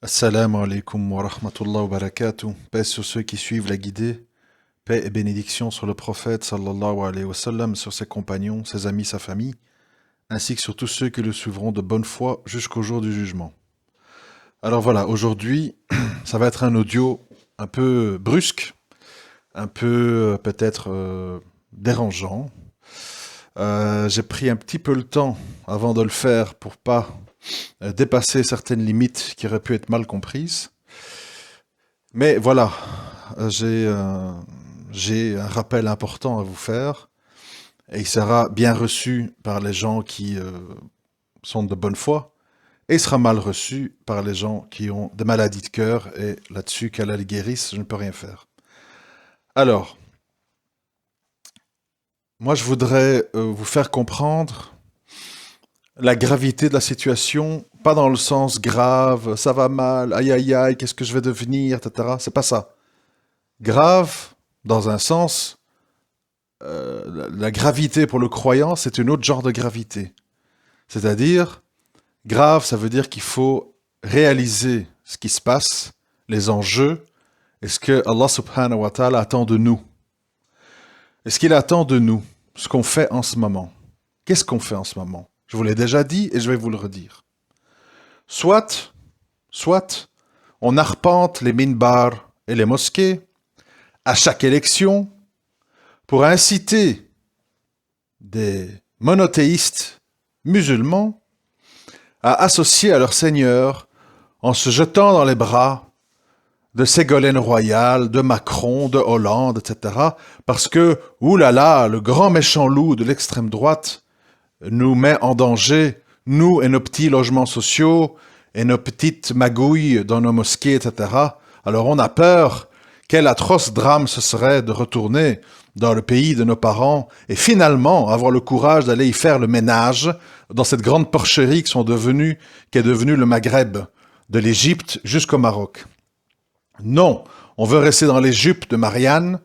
Assalamu alaikum wa rahmatullah wa barakatuh. Paix sur ceux qui suivent la guidée. Paix et bénédiction sur le prophète sallallahu alayhi wa sallam, sur ses compagnons, ses amis, sa famille, ainsi que sur tous ceux qui le suivront de bonne foi jusqu'au jour du jugement. Alors voilà, aujourd'hui, ça va être un audio un peu brusque, un peu peut-être dérangeant. J'ai pris un petit peu le temps avant de le faire pour pas dépasser certaines limites qui auraient pu être mal comprises. Mais voilà, j'ai un rappel important à vous faire et il sera bien reçu par les gens qui sont de bonne foi et il sera mal reçu par les gens qui ont des maladies de cœur et là-dessus, qu'Allah les guérisse, je ne peux rien faire. Alors, moi je voudrais vous faire comprendre la gravité de la situation, pas dans le sens grave, ça va mal, aïe aïe aïe, qu'est-ce que je vais devenir, etc. C'est pas ça. Grave, dans un sens, la gravité pour le croyant, c'est un autre genre de gravité. C'est-à-dire, grave, ça veut dire qu'il faut réaliser ce qui se passe, les enjeux, et ce que Allah subhanahu wa ta'ala attend de nous. Et ce qu'il attend de nous, ce qu'on fait en ce moment. Qu'est-ce qu'on fait en ce moment? Je vous l'ai déjà dit et je vais vous le redire. Soit, on arpente les minbars et les mosquées à chaque élection pour inciter des monothéistes musulmans à associer à leur Seigneur en se jetant dans les bras de Ségolène Royal, de Macron, de Hollande, etc. Parce que, oulala, le grand méchant loup de l'extrême droite nous met en danger, nous et nos petits logements sociaux, et nos petites magouilles dans nos mosquées, etc. Alors on a peur, quel atroce drame ce serait de retourner dans le pays de nos parents et finalement avoir le courage d'aller y faire le ménage dans cette grande porcherie qui est devenue le Maghreb, de l'Égypte jusqu'au Maroc. Non, on veut rester dans l'Égypte de Marianne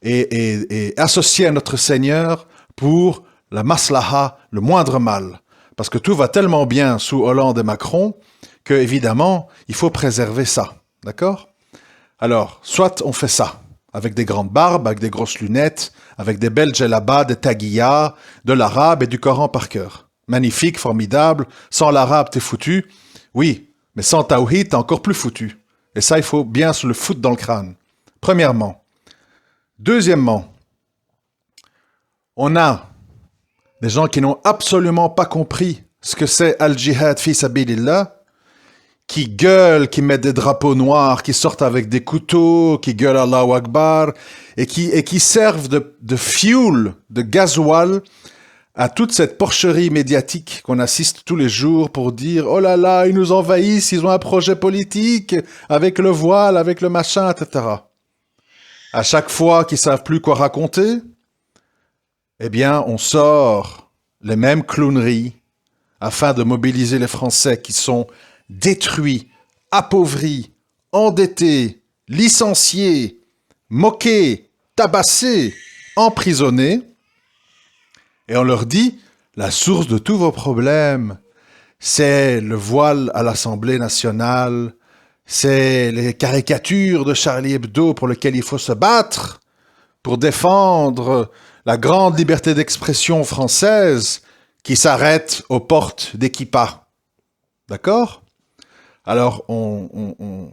et associer à notre Seigneur pour la maslaha, le moindre mal. Parce que tout va tellement bien sous Hollande et Macron que, évidemment, il faut préserver ça. D'accord? Alors, soit on fait ça, avec des grandes barbes, avec des grosses lunettes, avec des belles djellabas, des taguillas, de l'arabe et du Coran par cœur. Magnifique, formidable. Sans l'arabe, t'es foutu. Oui, mais sans tawhid, t'es encore plus foutu. Et ça, il faut bien se le foutre dans le crâne. Premièrement. Deuxièmement, on a des gens qui n'ont absolument pas compris ce que c'est Al-Jihad fi sabilillah, qui gueulent, qui mettent des drapeaux noirs, qui sortent avec des couteaux, qui gueulent Allahu Akbar, et qui servent de fuel, de gasoil, à toute cette porcherie médiatique qu'on assiste tous les jours pour dire « Oh là là, ils nous envahissent, ils ont un projet politique, avec le voile, avec le machin, etc. » À chaque fois qu'ils savent plus quoi raconter, eh bien, on sort les mêmes clowneries afin de mobiliser les Français qui sont détruits, appauvris, endettés, licenciés, moqués, tabassés, emprisonnés. Et on leur dit, la source de tous vos problèmes, c'est le voile à l'Assemblée nationale, c'est les caricatures de Charlie Hebdo pour lesquelles il faut se battre pour défendre la grande liberté d'expression française qui s'arrête aux portes des kippas. D'accord? Alors, on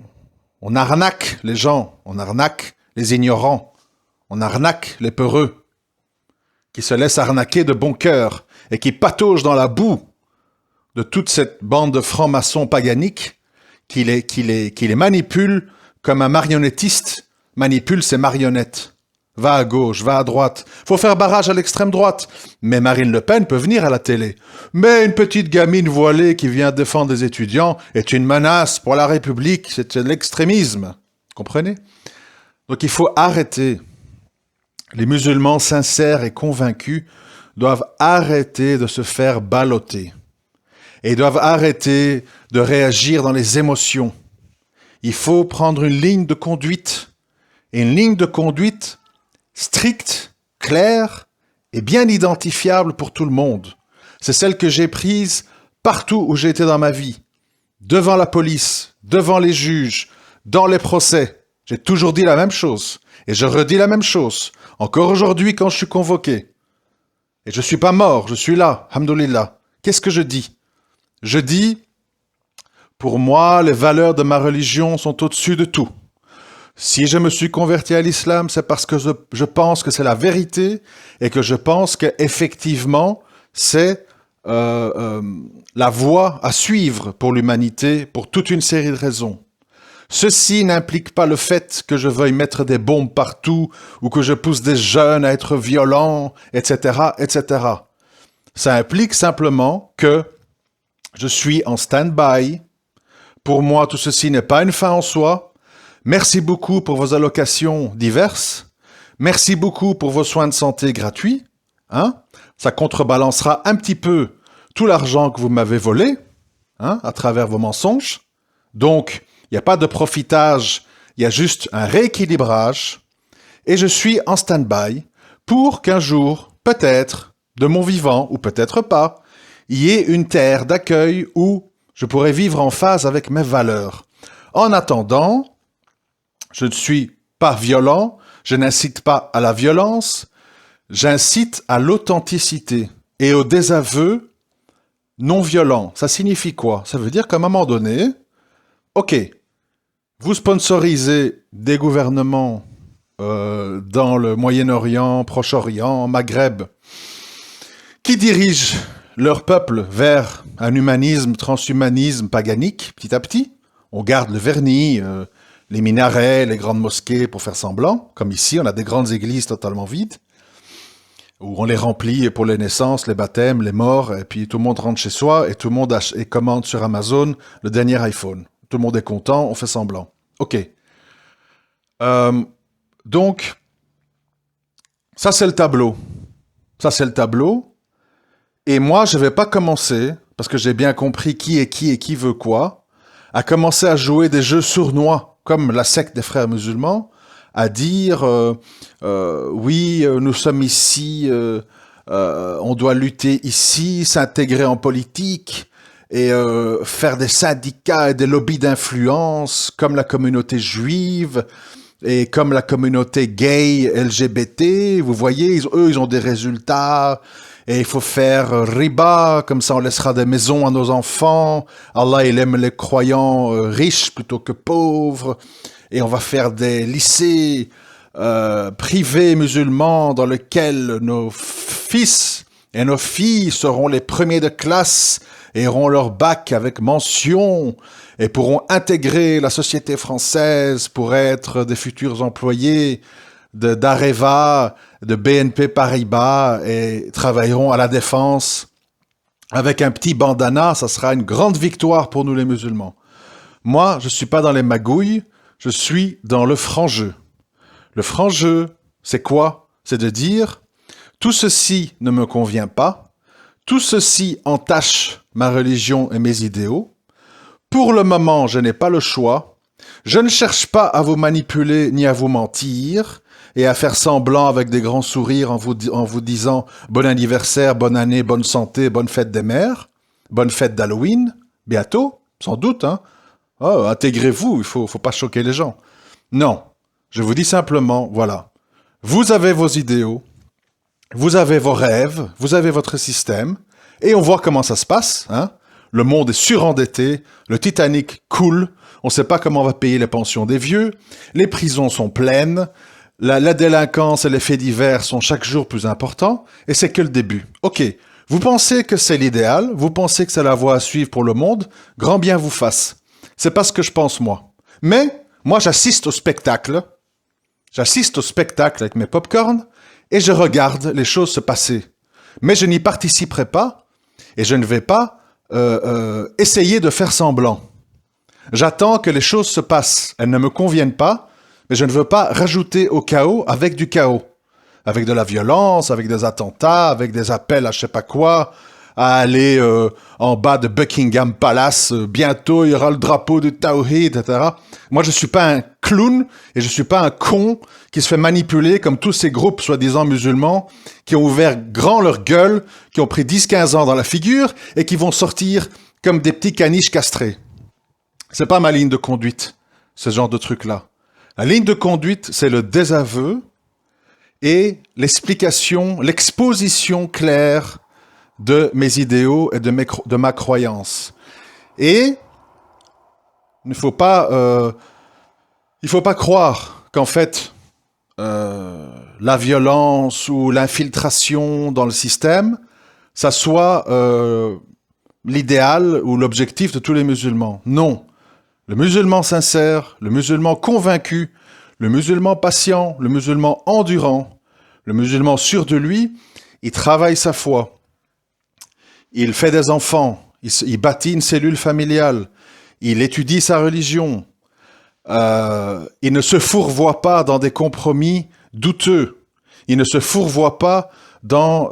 arnaque les gens, on arnaque les ignorants, on arnaque les peureux, qui se laissent arnaquer de bon cœur et qui pataugent dans la boue de toute cette bande de francs-maçons paganiques qui les manipule comme un marionnettiste manipule ses marionnettes. Va à gauche, va à droite. Faut faire barrage à l'extrême droite. Mais Marine Le Pen peut venir à la télé. Mais une petite gamine voilée qui vient défendre des étudiants est une menace pour la République. C'est de l'extrémisme. Comprenez? Donc il faut arrêter. Les musulmans sincères et convaincus doivent arrêter de se faire balloter. Et doivent arrêter de réagir dans les émotions. Il faut prendre une ligne de conduite. Et une ligne de conduite stricte, claire et bien identifiable pour tout le monde. C'est celle que j'ai prise partout où j'ai été dans ma vie. devant la police, devant les juges, dans les procès, j'ai toujours dit la même chose. Et je redis la même chose. Encore aujourd'hui quand je suis convoqué. Et je ne suis pas mort, je suis là, alhamdoulilah. Qu'est-ce que je dis? Je dis, pour moi, les valeurs de ma religion sont au-dessus de tout. Si je me suis converti à l'islam, c'est parce que je pense que c'est la vérité et que je pense qu'effectivement, c'est la voie à suivre pour l'humanité pour toute une série de raisons. Ceci n'implique pas le fait que je veuille mettre des bombes partout ou que je pousse des jeunes à être violents, etc., etc. Ça implique simplement que je suis en stand-by. Pour moi, tout ceci n'est pas une fin en soi. Merci beaucoup pour vos allocations diverses. Merci beaucoup pour vos soins de santé gratuits. Ça contrebalancera un petit peu tout l'argent que vous m'avez volé à travers vos mensonges. Donc, il n'y a pas de profitage, il y a juste un rééquilibrage. Et je suis en stand-by pour qu'un jour, peut-être, de mon vivant, ou peut-être pas, il y ait une terre d'accueil où je pourrais vivre en phase avec mes valeurs. En attendant, je ne suis pas violent, je n'incite pas à la violence, j'incite à l'authenticité et au désaveu non violent. Ça signifie quoi? Ça veut dire qu'à un moment donné, ok, vous sponsorisez des gouvernements dans le Moyen-Orient, Proche-Orient, Maghreb, qui dirigent leur peuple vers un humanisme, transhumanisme paganique, petit à petit. On garde le vernis, les minarets, les grandes mosquées pour faire semblant. Comme ici, on a des grandes églises totalement vides, où on les remplit pour les naissances, les baptêmes, les morts, et puis tout le monde rentre chez soi, et tout le monde et commande sur Amazon le dernier iPhone. Tout le monde est content, on fait semblant. Ok. Donc, ça c'est le tableau. Ça c'est le tableau. Et moi, je ne vais pas commencer, parce que j'ai bien compris qui est qui et qui veut quoi, à commencer à jouer des jeux sournois, comme la secte des frères musulmans, à dire oui, nous sommes ici, on doit lutter ici, s'intégrer en politique et faire des syndicats et des lobbies d'influence comme la communauté juive et comme la communauté gay, LGBT. Vous voyez, eux, ils ont des résultats. Et il faut faire riba, comme ça on laissera des maisons à nos enfants. Allah, il aime les croyants riches plutôt que pauvres. Et on va faire des lycées privés musulmans dans lesquels nos fils et nos filles seront les premiers de classe et auront leur bac avec mention et pourront intégrer la société française pour être des futurs employés d'Areva, de BNP Paribas et travailleront à la défense avec un petit bandana. Ça sera une grande victoire pour nous les musulmans. Moi, je ne suis pas dans les magouilles, je suis dans le franc jeu. Le franc jeu, c'est quoi? C'est de dire, tout ceci ne me convient pas, tout ceci entache ma religion et mes idéaux. Pour le moment, je n'ai pas le choix. Je ne cherche pas à vous manipuler ni à vous mentir et à faire semblant avec des grands sourires en vous disant bon anniversaire, bonne année, bonne santé, bonne fête des mères, bonne fête d'Halloween, bientôt, sans doute. Oh, intégrez-vous, il faut pas choquer les gens. Non, je vous dis simplement, voilà, vous avez vos idéaux, vous avez vos rêves, vous avez votre système, et on voit comment ça se passe. Le monde est surendetté, le Titanic coule, on ne sait pas comment on va payer les pensions des vieux, les prisons sont pleines, la délinquance et les faits divers sont chaque jour plus importants, et c'est que le début. Ok, vous pensez que c'est l'idéal, vous pensez que c'est la voie à suivre pour le monde, grand bien vous fasse. C'est pas ce que je pense moi. Mais, moi j'assiste au spectacle avec mes pop-corn, et je regarde les choses se passer. Mais je n'y participerai pas, et je ne vais pas essayer de faire semblant. J'attends que les choses se passent. Elles ne me conviennent pas, mais je ne veux pas rajouter au chaos avec du chaos. Avec de la violence, avec des attentats, avec des appels à je sais pas quoi, à aller en bas de Buckingham Palace. Bientôt, il y aura le drapeau du Tawhid, etc. Moi, je suis pas un clown et je suis pas un con qui se fait manipuler comme tous ces groupes soi-disant musulmans qui ont ouvert grand leur gueule, qui ont pris 10-15 ans dans la figure et qui vont sortir comme des petits caniches castrés. C'est pas ma ligne de conduite, ce genre de truc-là. La ligne de conduite, c'est le désaveu et l'explication, l'exposition claire de mes idéaux et de ma croyance. Et il faut pas croire qu'en fait, la violence ou l'infiltration dans le système, ça soit l'idéal ou l'objectif de tous les musulmans. Non. Le musulman sincère, le musulman convaincu, le musulman patient, le musulman endurant, le musulman sûr de lui, il travaille sa foi. Il fait des enfants, il bâtit une cellule familiale, il étudie sa religion, il ne se fourvoie pas dans des compromis douteux, il ne se fourvoie pas dans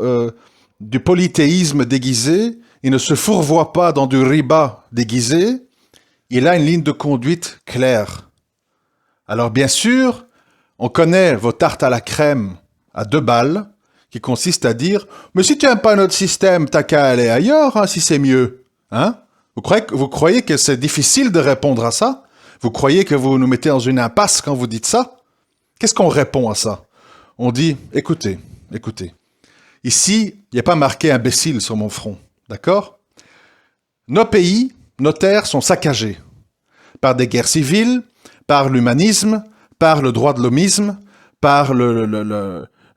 du polythéisme déguisé, il ne se fourvoie pas dans du riba déguisé, il a une ligne de conduite claire. Alors bien sûr, on connaît vos tartes à la crème à 2 balles, qui consiste à dire « Mais si tu n'aimes pas notre système, t'as qu'à aller ailleurs, hein, si c'est mieux. Hein » Vous croyez que c'est difficile de répondre à ça? Vous croyez que vous nous mettez dans une impasse quand vous dites ça? Qu'est-ce qu'on répond à ça? On dit « Écoutez, ici, il n'y a pas marqué imbécile sur mon front, d'accord? Nos pays, nos terres sont saccagées par des guerres civiles, par l'humanisme, par le droit de l'homisme, par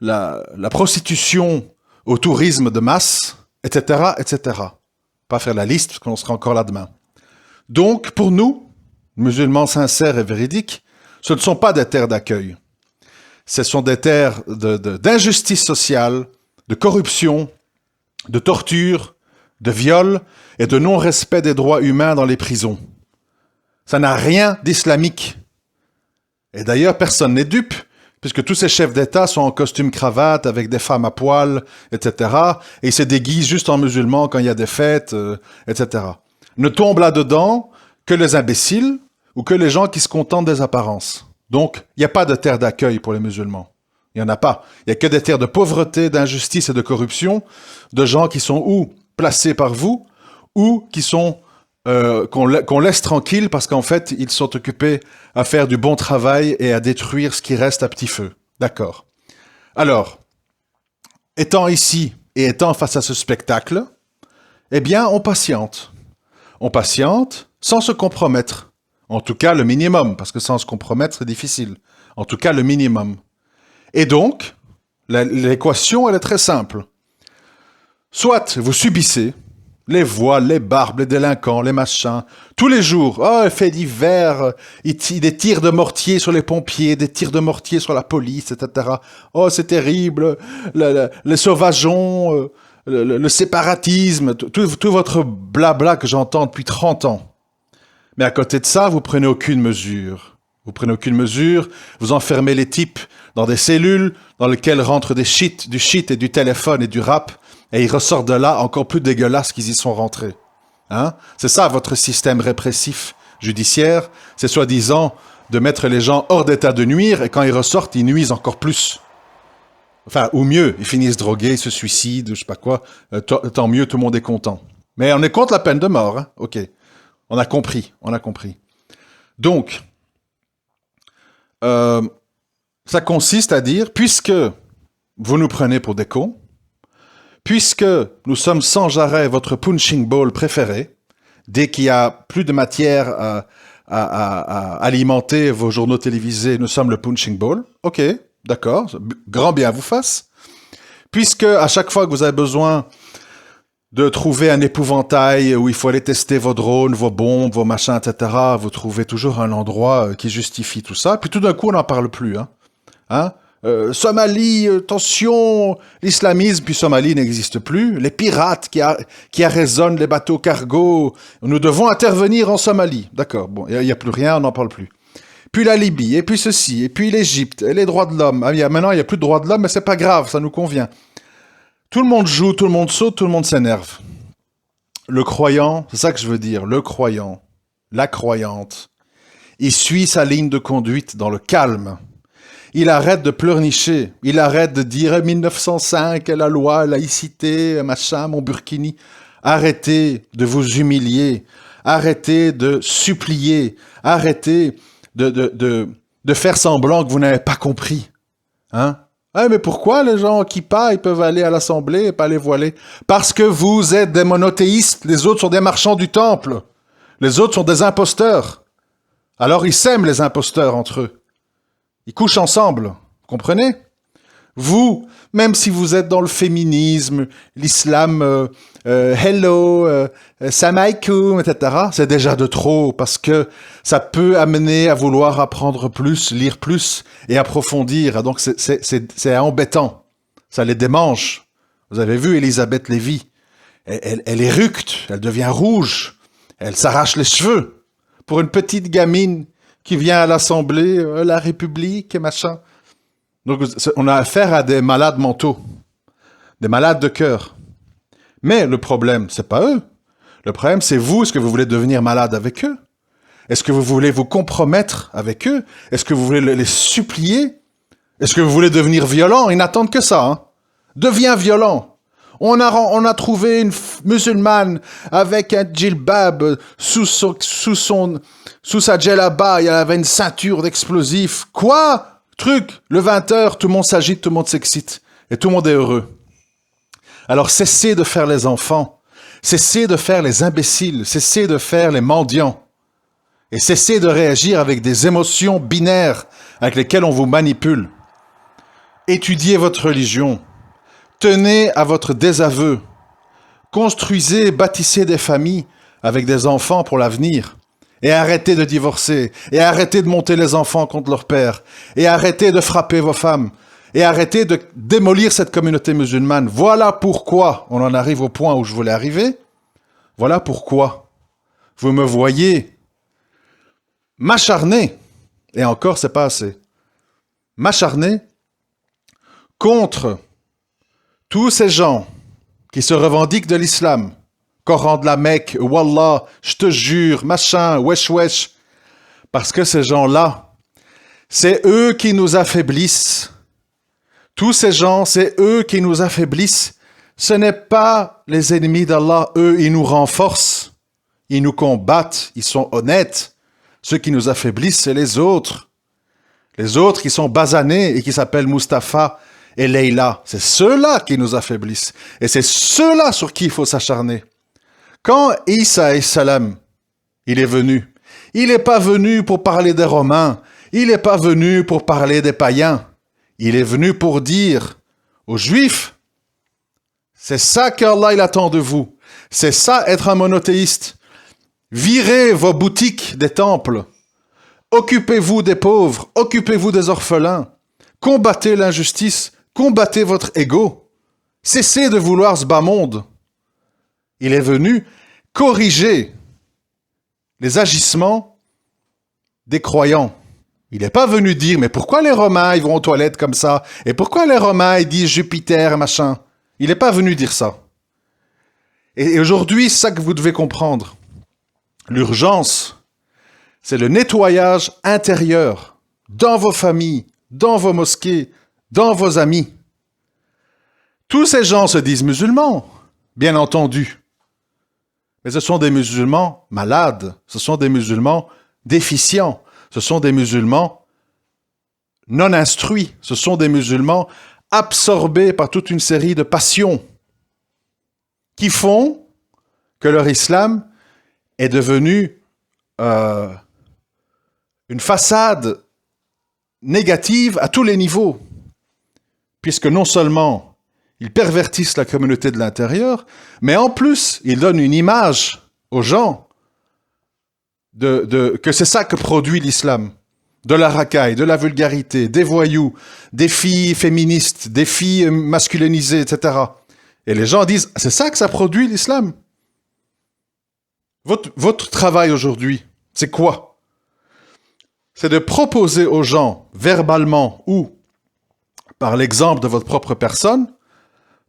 la prostitution au tourisme de masse, etc., etc. Pas faire la liste, parce qu'on sera encore là demain. Donc, pour nous, musulmans sincères et véridiques, ce ne sont pas des terres d'accueil. Ce sont des terres d'injustice sociale, de corruption, de torture, de viol et de non-respect des droits humains dans les prisons. Ça n'a rien d'islamique. Et d'ailleurs, personne n'est dupe, puisque tous ces chefs d'État sont en costume cravate, avec des femmes à poil, etc. Et ils se déguisent juste en musulmans quand il y a des fêtes, etc. Ne tombent là-dedans que les imbéciles ou que les gens qui se contentent des apparences. Donc, il n'y a pas de terre d'accueil pour les musulmans. Il n'y en a pas. Il n'y a que des terres de pauvreté, d'injustice et de corruption, de gens qui sont ou placés par vous, ou qui sont qu'on laisse tranquille parce qu'en fait, ils sont occupés à faire du bon travail et à détruire ce qui reste à petit feu. D'accord. Alors, étant ici et étant face à ce spectacle, eh bien, on patiente. On patiente sans se compromettre. En tout cas, le minimum, parce que sans se compromettre, c'est difficile. En tout cas, le minimum. Et donc, l'équation, elle est très simple. Soit vous subissez les voiles, les barbes, les délinquants, les machins, tous les jours, oh, fait divers, des tirs de mortier sur les pompiers, des tirs de mortier sur la police, etc. Oh, c'est terrible, les sauvageons, le séparatisme, tout votre blabla que j'entends depuis 30 ans. Mais à côté de ça, vous prenez aucune mesure. Vous prenez aucune mesure, vous enfermez les types dans des cellules dans lesquelles rentrent du shit et du téléphone et du rap, et ils ressortent de là encore plus dégueulasses qu'ils y sont rentrés. Hein? C'est ça votre système répressif judiciaire, c'est soi-disant de mettre les gens hors d'état de nuire, et quand ils ressortent, ils nuisent encore plus. Enfin, ou mieux, ils finissent drogués, ils se suicident, je sais pas quoi, tant mieux, tout le monde est content. Mais on est contre la peine de mort, hein? Ok. On a compris. Donc, ça consiste à dire, puisque vous nous prenez pour des cons, puisque nous sommes sans arrêt votre punching ball préféré, dès qu'il y a plus de matière à alimenter vos journaux télévisés, nous sommes le punching ball. Ok, d'accord, grand bien vous fasse. Puisque à chaque fois que vous avez besoin de trouver un épouvantail où il faut aller tester vos drones, vos bombes, vos machins, etc., vous trouvez toujours un endroit qui justifie tout ça. Puis tout d'un coup, on n'en parle plus. Somalie, tension, l'islamisme, puis Somalie n'existe plus. Les pirates qui arraisonnent les bateaux cargo. Nous devons intervenir en Somalie. D'accord, bon, il n'y a plus rien, on n'en parle plus. Puis la Libye, et puis ceci, et puis l'Égypte, et les droits de l'homme. Maintenant, il n'y a plus de droits de l'homme, mais c'est pas grave, ça nous convient. Tout le monde joue, tout le monde saute, tout le monde s'énerve. Le croyant, c'est ça que je veux dire, le croyant, la croyante, il suit sa ligne de conduite dans le calme. Il arrête de pleurnicher, il arrête de dire 1905, la loi, laïcité, machin, mon burkini. Arrêtez de vous humilier, arrêtez de supplier, arrêtez de faire semblant que vous n'avez pas compris. Hein? Ah, mais pourquoi les gens qui pas, ils peuvent aller à l'assemblée et pas les voiler? Parce que vous êtes des monothéistes, les autres sont des marchands du temple. Les autres sont des imposteurs. Alors ils s'aiment les imposteurs entre eux. Ils couchent ensemble, vous comprenez? Vous, même si vous êtes dans le féminisme, l'islam, hello, salam alaikum, etc., c'est déjà de trop parce que ça peut amener à vouloir apprendre plus, lire plus et approfondir. Donc c'est embêtant. Ça les démange. Vous avez vu Elisabeth Lévy. Elle est ructe, elle devient rouge, elle s'arrache les cheveux pour une petite gamine qui vient à l'Assemblée, la République et machin. Donc, on a affaire à des malades mentaux, des malades de cœur. Mais le problème, c'est pas eux. Le problème, c'est vous. Est-ce que vous voulez devenir malade avec eux? Est-ce que vous voulez vous compromettre avec eux? Est-ce que vous voulez les supplier? Est-ce que vous voulez devenir violent? Ils n'attendent que ça. Hein? Deviens violent. On a trouvé une musulmane avec un djilbab sous sa djellaba. Il y avait une ceinture d'explosifs. Quoi? Truc, le 20h, tout le monde s'agite, tout le monde s'excite. Et tout le monde est heureux. Alors cessez de faire les enfants. Cessez de faire les imbéciles. Cessez de faire les mendiants. Et cessez de réagir avec des émotions binaires avec lesquelles on vous manipule. Étudiez votre religion. Tenez à votre désaveu. Construisez, bâtissez des familles avec des enfants pour l'avenir. Et arrêtez de divorcer. Et arrêtez de monter les enfants contre leur père. Et arrêtez de frapper vos femmes. Et arrêtez de démolir cette communauté musulmane. Voilà pourquoi on en arrive au point où je voulais arriver. Voilà pourquoi vous me voyez m'acharner, et encore c'est pas assez, m'acharner contre tous ces gens qui se revendiquent de l'islam, Coran de la Mecque, Wallah, je te jure, machin, wesh wesh. Parce que ces gens-là, c'est eux qui nous affaiblissent. Tous ces gens, c'est eux qui nous affaiblissent. Ce n'est pas les ennemis d'Allah. Eux, ils nous renforcent. Ils nous combattent. Ils sont honnêtes. Ceux qui nous affaiblissent, c'est les autres. Les autres qui sont basanés et qui s'appellent Mustapha et Leïla. C'est ceux-là qui nous affaiblissent. Et c'est ceux-là sur qui il faut s'acharner. Quand Isa salam, il est venu, il n'est pas venu pour parler des Romains, il n'est pas venu pour parler des païens, il est venu pour dire aux Juifs, c'est ça qu'Allah il attend de vous, c'est ça être un monothéiste. Virez vos boutiques des temples, occupez-vous des pauvres, occupez-vous des orphelins, combattez l'injustice, combattez votre ego, cessez de vouloir ce bas monde. Il est venu corriger les agissements des croyants. Il n'est pas venu dire, mais pourquoi les Romains ils vont aux toilettes comme ça? Et pourquoi les Romains ils disent Jupiter, machin? Il n'est pas venu dire ça. Et aujourd'hui, c'est ça que vous devez comprendre. L'urgence, c'est le nettoyage intérieur dans vos familles, dans vos mosquées, dans vos amis. Tous ces gens se disent musulmans, bien entendu. Mais ce sont des musulmans malades, ce sont des musulmans déficients, ce sont des musulmans non instruits, ce sont des musulmans absorbés par toute une série de passions qui font que leur islam est devenu une façade négative à tous les niveaux, puisque non seulement ils pervertissent la communauté de l'intérieur, mais en plus, ils donnent une image aux gens que c'est ça que produit l'islam. De la racaille, de la vulgarité, des voyous, des filles féministes, des filles masculinisées, etc. Et les gens disent, c'est ça que ça produit l'islam. Votre travail aujourd'hui, c'est quoi? C'est de proposer aux gens, verbalement ou par l'exemple de votre propre personne,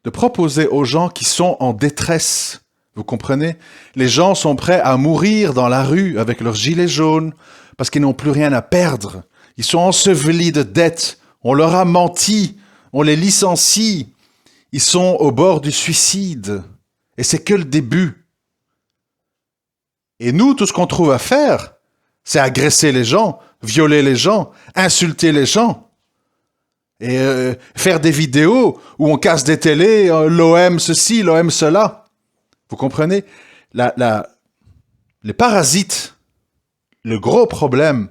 de proposer aux gens qui sont en détresse. Vous comprenez? Les gens sont prêts à mourir dans la rue avec leurs gilets jaunes parce qu'ils n'ont plus rien à perdre. Ils sont ensevelis de dettes. On leur a menti. On les licencie. Ils sont au bord du suicide. Et c'est que le début. Et nous, tout ce qu'on trouve à faire, c'est agresser les gens, violer les gens, insulter les gens. Et faire des vidéos où on casse des télés, l'OM ceci, l'OM cela. Vous comprenez? Les parasites, le gros problème,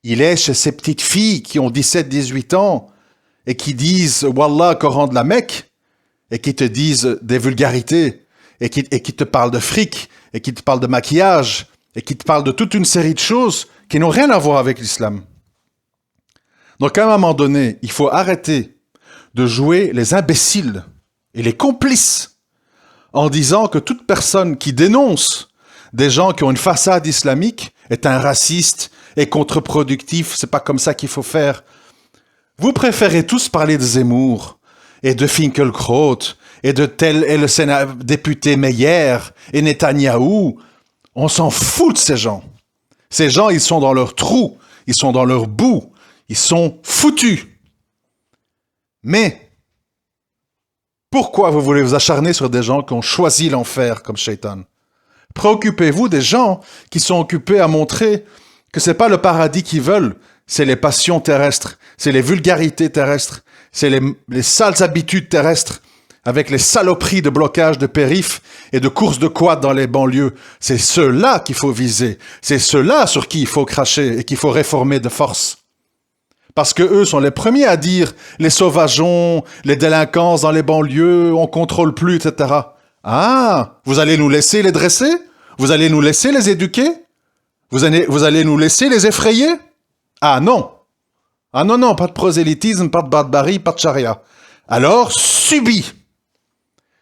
il est chez ces petites filles qui ont 17-18 ans et qui disent « Wallah, Coran de la Mecque » et qui te disent des vulgarités et qui te parlent de fric et qui te parlent de maquillage et qui te parlent de toute une série de choses qui n'ont rien à voir avec l'islam. Donc à un moment donné, il faut arrêter de jouer les imbéciles et les complices en disant que toute personne qui dénonce des gens qui ont une façade islamique est un raciste et contre-productif, c'est pas comme ça qu'il faut faire. Vous préférez tous parler de Zemmour et de Finkielkraut et de tel et le député Meyer et Netanyahou. On s'en fout de ces gens. Ces gens, ils sont dans leur trou, ils sont dans leur boue, ils sont foutus. Mais pourquoi vous voulez vous acharner sur des gens qui ont choisi l'enfer comme Shaitan? Préoccupez-vous des gens qui sont occupés à montrer que c'est pas le paradis qu'ils veulent, c'est les passions terrestres, c'est les vulgarités terrestres, c'est les sales habitudes terrestres, avec les saloperies de blocage de périph' et de courses de quad dans les banlieues. C'est ceux-là qu'il faut viser, c'est ceux-là sur qui il faut cracher et qu'il faut réformer de force. Parce que eux sont les premiers à dire les sauvageons, les délinquances dans les banlieues, on contrôle plus, etc. Ah, vous allez nous laisser les dresser? Vous allez nous laisser les éduquer? Vous allez nous laisser les effrayer? Ah non! Ah non, non, pas de prosélytisme, pas de barbarie, pas de charia. Alors, subis!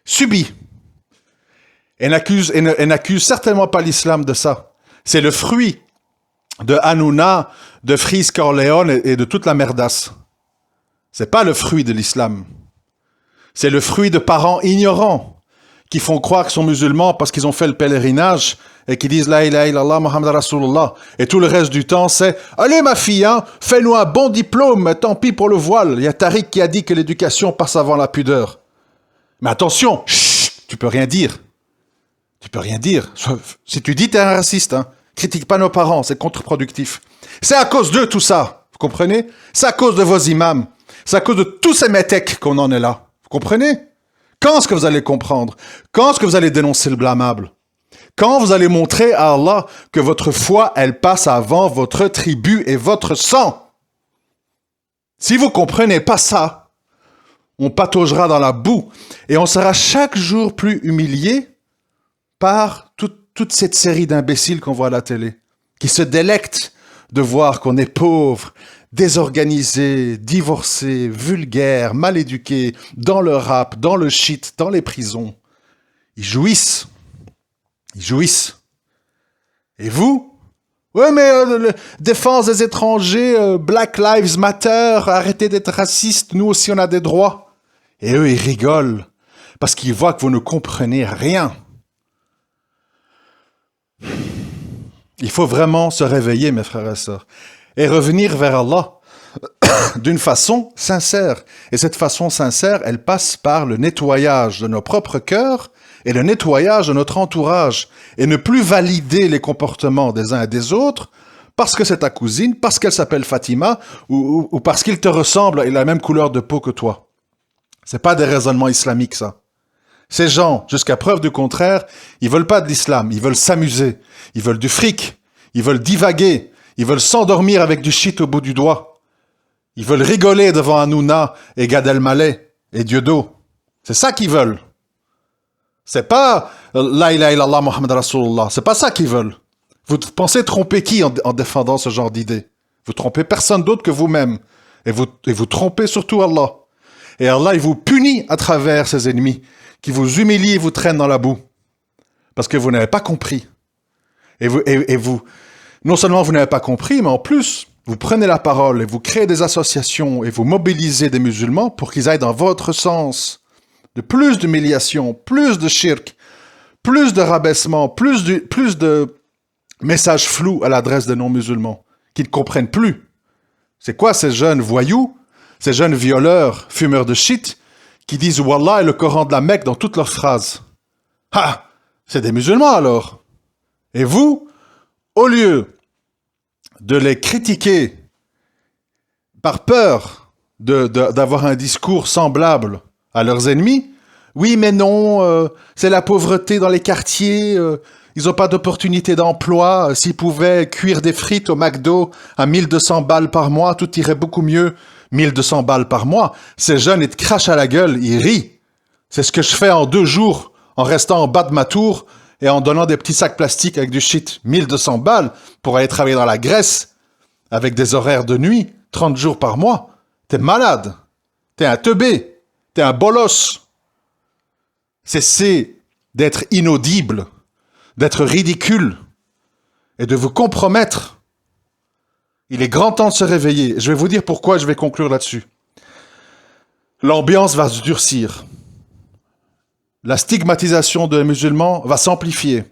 Subis! Et n'accuse certainement pas l'islam de ça. C'est le fruit de Hanouna, de Freeze Corleone et de toute la merdasse. C'est pas le fruit de l'islam. C'est le fruit de parents ignorants qui font croire qu'ils sont musulmans parce qu'ils ont fait le pèlerinage et qui disent La ilaha illallah Muhammad Rasulullah. Et tout le reste du temps, c'est allez ma fille, hein, fais-nous un bon diplôme, tant pis pour le voile. Il y a Tariq qui a dit que l'éducation passe avant la pudeur. Mais attention, chut, tu peux rien dire. Tu peux rien dire. Si tu dis t'es un raciste, hein, critique pas nos parents, c'est contre-productif. C'est à cause d'eux tout ça, vous comprenez? C'est à cause de vos imams. C'est à cause de tous ces métèques qu'on en est là. Vous comprenez? Quand est-ce que vous allez comprendre? Quand est-ce que vous allez dénoncer le blâmable? Quand vous allez montrer à Allah que votre foi, elle passe avant votre tribu et votre sang? Si vous comprenez pas ça, on pataugera dans la boue et on sera chaque jour plus humilié par toute cette série d'imbéciles qu'on voit à la télé, qui se délectent de voir qu'on est pauvre, désorganisé, divorcé, vulgaire, mal éduqué, dans le rap, dans le shit, dans les prisons. Ils jouissent. Ils jouissent. Et vous? Ouais, mais défense des étrangers, Black Lives Matter, arrêtez d'être racistes, nous aussi on a des droits. Et eux, ils rigolent, parce qu'ils voient que vous ne comprenez rien. Il faut vraiment se réveiller, mes frères et sœurs, et revenir vers Allah d'une façon sincère. Et cette façon sincère, elle passe par le nettoyage de nos propres cœurs et le nettoyage de notre entourage, et ne plus valider les comportements des uns et des autres parce que c'est ta cousine, parce qu'elle s'appelle Fatima, ou parce qu'il te ressemble et a la même couleur de peau que toi. C'est pas des raisonnements islamiques, ça. Ces gens, jusqu'à preuve du contraire, ils veulent pas de l'islam, ils veulent s'amuser, ils veulent du fric, ils veulent divaguer, ils veulent s'endormir avec du shit au bout du doigt. Ils veulent rigoler devant Hanouna et Gad Elmaleh et Dieudo. C'est ça qu'ils veulent. C'est pas La ilaha illallah Muhammad Rasulullah. C'est pas ça qu'ils veulent. Vous pensez tromper qui en défendant ce genre d'idée? Vous trompez personne d'autre que vous-même. Et vous trompez surtout Allah. Et Allah, il vous punit à travers ses ennemis, qui vous humilient et vous traînent dans la boue. Parce que vous n'avez pas compris. Et vous, non seulement vous n'avez pas compris, mais en plus, vous prenez la parole et vous créez des associations et vous mobilisez des musulmans pour qu'ils aillent dans votre sens. De plus d'humiliation, plus de shirk, plus de rabaissement, plus de messages flous à l'adresse des non-musulmans, qui ne comprennent plus. C'est quoi ces jeunes voyous, ces jeunes violeurs, fumeurs de shit, qui disent Wallah et le Coran de la Mecque dans toutes leurs phrases? Ah, c'est des musulmans alors. Et vous, au lieu de les critiquer par peur d'avoir un discours semblable à leurs ennemis, oui mais non, c'est la pauvreté dans les quartiers, ils n'ont pas d'opportunité d'emploi, s'ils pouvaient cuire des frites au McDo à 1200 balles par mois, tout irait beaucoup mieux. 1200 balles par mois, ces jeunes, ils te crachent à la gueule, ils rient. C'est ce que je fais en 2 jours, en restant en bas de ma tour et en donnant des petits sacs plastiques avec du shit. 1200 balles pour aller travailler dans la Grèce avec des horaires de nuit, 30 jours par mois. T'es malade. T'es un teubé. T'es un bolos. Cessez d'être inaudible, d'être ridicule et de vous compromettre. Il est grand temps de se réveiller. Je vais vous dire pourquoi, je vais conclure là-dessus. L'ambiance va se durcir. La stigmatisation des musulmans va s'amplifier.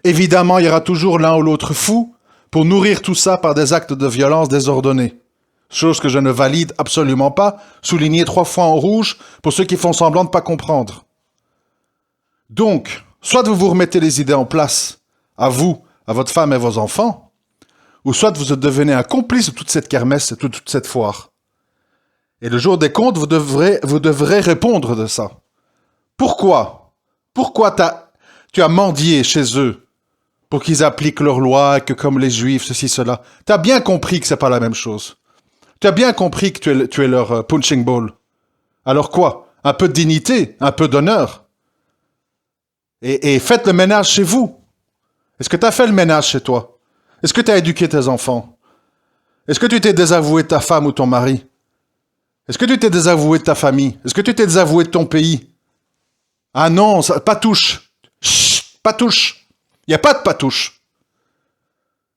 Évidemment, il y aura toujours l'un ou l'autre fou pour nourrir tout ça par des actes de violence désordonnés. Chose que je ne valide absolument pas, souligné 3 fois en rouge pour ceux qui font semblant de ne pas comprendre. Donc, soit vous vous remettez les idées en place, à vous, à votre femme et vos enfants, ou soit vous devenez un complice de toute cette kermesse, de toute cette foire. Et le jour des comptes, vous devrez répondre de ça. Pourquoi tu as mendié chez eux pour qu'ils appliquent leurs lois, que comme les juifs, ceci, cela. Tu as bien compris que c'est pas la même chose. Tu as bien compris que tu es leur punching ball. Alors quoi? Un peu de dignité, un peu d'honneur. Et faites le ménage chez vous. Est-ce que tu as fait le ménage chez toi? Est-ce que tu as éduqué tes enfants? Est-ce que tu t'es désavoué de ta femme ou ton mari? Est-ce que tu t'es désavoué de ta famille? Est-ce que tu t'es désavoué de ton pays? Ah non, ça, pas touche. Chut, pas touche. Il n'y a pas de patouche.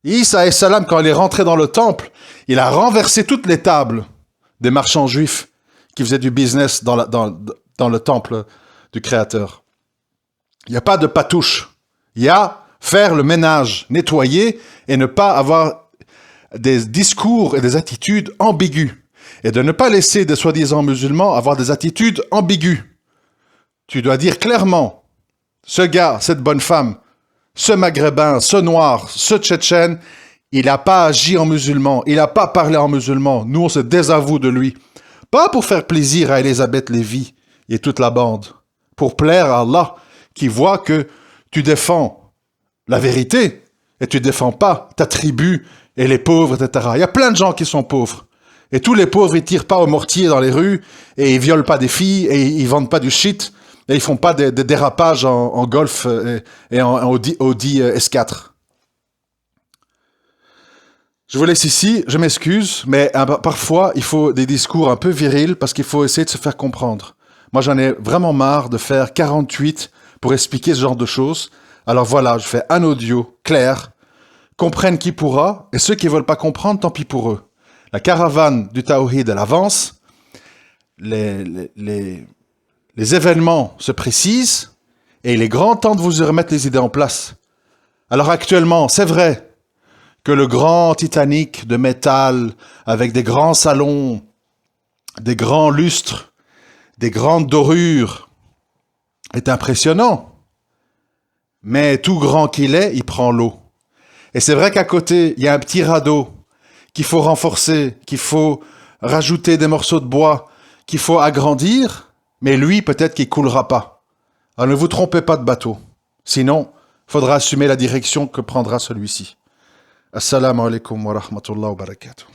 Isa alayhi salam, quand il est rentré dans le temple, il a renversé toutes les tables des marchands juifs qui faisaient du business dans le temple du Créateur. Il n'y a pas de patouche. Il y a faire le ménage, nettoyer et ne pas avoir des discours et des attitudes ambiguës. Et de ne pas laisser des soi-disant musulmans avoir des attitudes ambiguës. Tu dois dire clairement, ce gars, cette bonne femme, ce maghrébin, ce noir, ce tchétchène, il n'a pas agi en musulman, il n'a pas parlé en musulman. Nous, on se désavoue de lui. Pas pour faire plaisir à Elisabeth Lévy et toute la bande. Pour plaire à Allah, qui voit que tu défends la vérité, et tu ne défends pas ta tribu et les pauvres, etc. Il y a plein de gens qui sont pauvres. Et tous les pauvres, ils tirent pas au mortier dans les rues, et ils violent pas des filles, et ils vendent pas du shit, et ils font pas des dérapages en Golf et en Audi S4. Je vous laisse ici, je m'excuse, mais parfois, il faut des discours un peu virils, parce qu'il faut essayer de se faire comprendre. Moi, j'en ai vraiment marre de faire 48 pour expliquer ce genre de choses. Alors voilà, je fais un audio clair, comprenne qui pourra, et ceux qui ne veulent pas comprendre, tant pis pour eux. La caravane du Tawhid, elle avance, les événements se précisent, et il est grand temps de vous remettre les idées en place. Alors actuellement, c'est vrai que le grand Titanic de métal, avec des grands salons, des grands lustres, des grandes dorures, est impressionnant. Mais tout grand qu'il est, il prend l'eau. Et c'est vrai qu'à côté, il y a un petit radeau qu'il faut renforcer, qu'il faut rajouter des morceaux de bois, qu'il faut agrandir, mais lui, peut-être qu'il coulera pas. Alors ne vous trompez pas de bateau. Sinon, il faudra assumer la direction que prendra celui-ci. Assalamu alaikum wa rahmatullahi wa barakatuh.